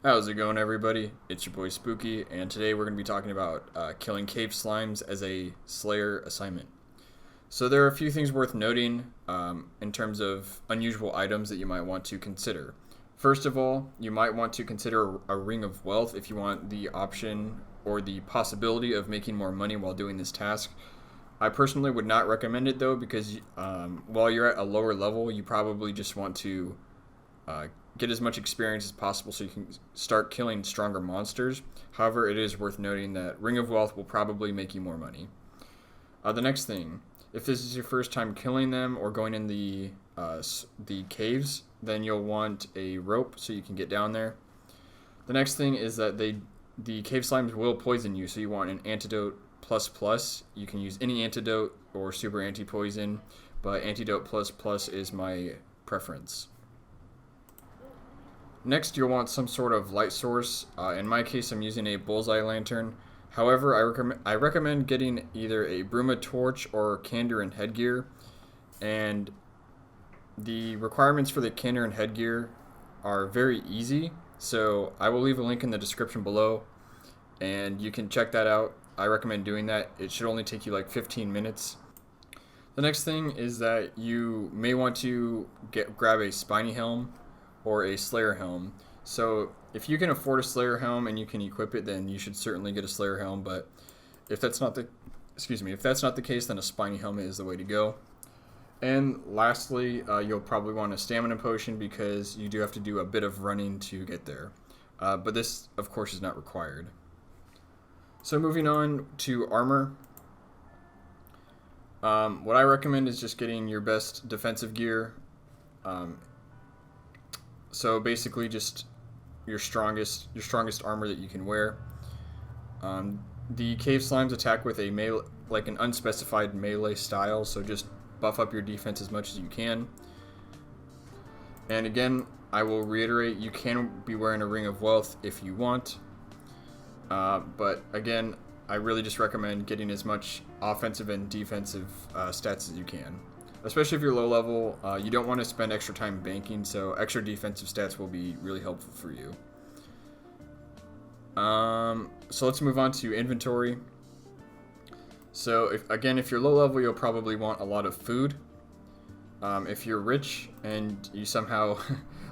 How's it going, everybody? It's your boy Spooky, and today we're going to be talking about killing cave slimes as a Slayer assignment. So there are a few things worth noting in terms of unusual items that you might want to consider. First of all, you might want to consider a ring of wealth if you want the option or the possibility of making more money while doing this task. I personally would not recommend it though, because while you're at a lower level, you probably just want to uh, get as much experience as possible so you can start killing stronger monsters. However, it is worth noting that Ring of Wealth will probably make you more money. The next thing, if this is your first time killing them or going in the caves, then you'll want a rope so you can get down there. The next thing is that the cave slimes will poison you, so you want an antidote plus plus. You can use any antidote or super anti-poison, but antidote plus plus is my preference. Next, you'll want some sort of light source. In my case, I'm using a bullseye lantern. However, I recommend getting either a Bruma torch or Kandarin headgear. And the requirements for the Kandarin headgear are very easy. So I will leave a link in the description below, and you can check that out. I recommend doing that. It should only take you like 15 minutes. The next thing is that you may want to grab a spiny helm or a Slayer helm. So if you can afford a Slayer helm and you can equip it, then you should certainly get a Slayer helm. But if that's not the case, then a spiny helmet is the way to go. And lastly, you'll probably want a stamina potion because you do have to do a bit of running to get there. But this, of course, is not required. So moving on to armor. What I recommend is just getting your best defensive gear. So basically, just your strongest armor that you can wear. The cave slimes attack with a an unspecified melee style, so just buff up your defense as much as you can. And again, I will reiterate, you can be wearing a Ring of Wealth if you want. But again, I really just recommend getting as much offensive and defensive stats as you can. Especially if you're low level, you don't want to spend extra time banking, so extra defensive stats will be really helpful for you. So let's move on to inventory. So if you're low level, you'll probably want a lot of food. If you're rich and you somehow,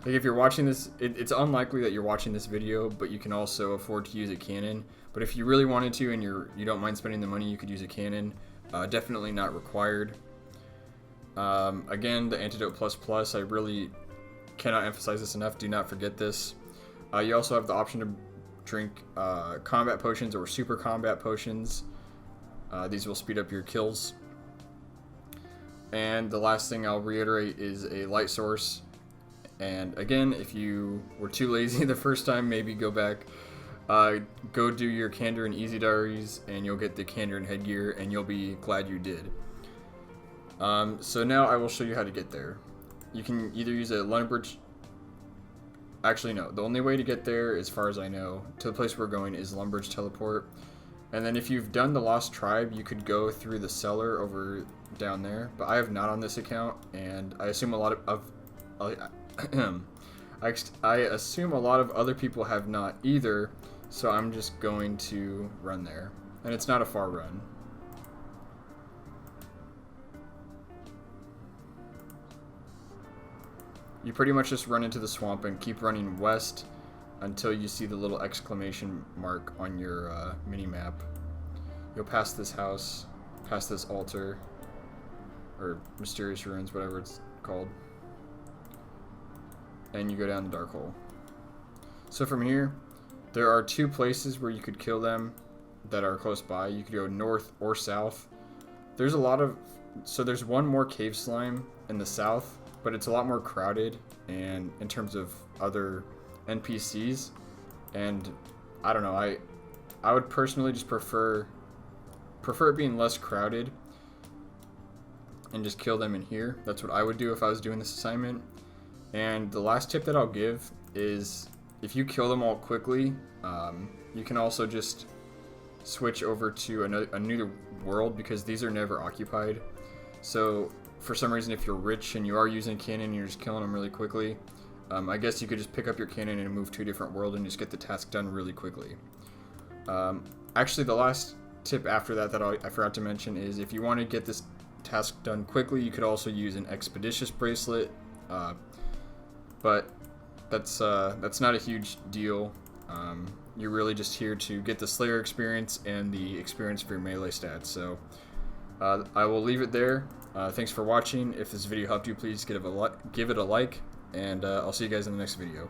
like if you're watching this, it's unlikely that you're watching this video, but you can also afford to use a cannon. But if you really wanted to and you don't mind spending the money, you could use a cannon. Definitely not required. Again, the antidote plus plus, I really cannot emphasize this enough. Do not forget this. You also have the option to drink combat potions or super combat potions. These will speed up your kills. And the last thing I'll reiterate is a light source. And again, if you were too lazy the first time, maybe go back, go do your Kandarin Easy Diaries, and you'll get the Kandarin headgear, and you'll be glad you did. So now I will show you how to get there. You can either use a London Bridge. Actually, no. The only way to get there, as far as I know, to the place we're going is London Bridge teleport. And then if you've done the Lost Tribe, you could go through the cellar over down there. But I have not on this account, and I assume a lot of I assume a lot of other people have not either. So I'm just going to run there, and it's not a far run. You pretty much just run into the swamp and keep running west until you see the little exclamation mark on your mini-map. You'll pass this house, past this altar, or mysterious ruins, whatever it's called, and you go down the dark hole. So from here, there are two places where you could kill them that are close by. You could go north or south. There's one more cave slime in the south, but it's a lot more crowded and in terms of other NPCs, and I don't know, I would personally just prefer it being less crowded and just kill them in here. That's what I would do if I was doing this assignment. And the last tip that I'll give is, if you kill them all quickly, you can also just switch over to a new world, because these are never occupied. So for some reason, if you're rich and you are using a cannon and you're just killing them really quickly, I guess you could just pick up your cannon and move to a different world and just get the task done really quickly. Actually, the last tip after that I forgot to mention is if you want to get this task done quickly, you could also use an expeditious bracelet, but that's not a huge deal. You're really just here to get the Slayer experience and the experience for your melee stats. So I will leave it there. Thanks for watching. If this video helped you, please give it a like, and I'll see you guys in the next video.